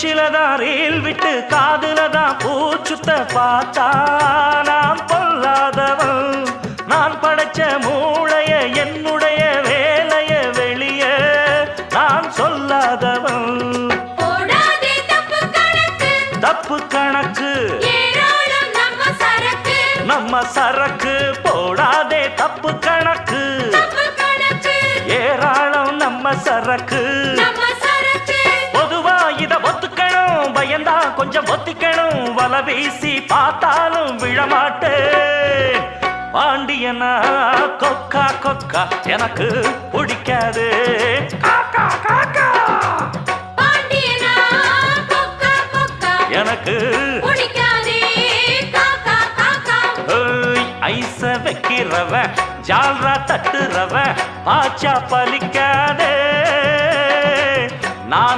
மூச்சிலதான் reel விட்டு காதுலதான் பூச்சுத்த பார்த்தா நான் பொல்லாதவன். நான் படைச்ச மூளைய என்னுடைய வேலைய வெளிய நான் சொல்லாதவன். தப்பு கணக்கு நம்ம சரக்கு போடாதே தப்பு கணக்கு ஏராளம் நம்ம சரக்கு. பொதுவா இத ஒத்துக்கணும் பயந்தா கொஞ்சம் ஒத்திக்கணும் வல வீசி பார்த்தாலும் விழமாட்டேன். பாண்டியனா கொக்கா கொக்கா எனக்கு பிடிக்காது. காக்கா காக்கா எனக்கு ஐச வைக்கிறவ ஜால்ரா தட்டுறவ பாச்சா பலிக்காதே. நான்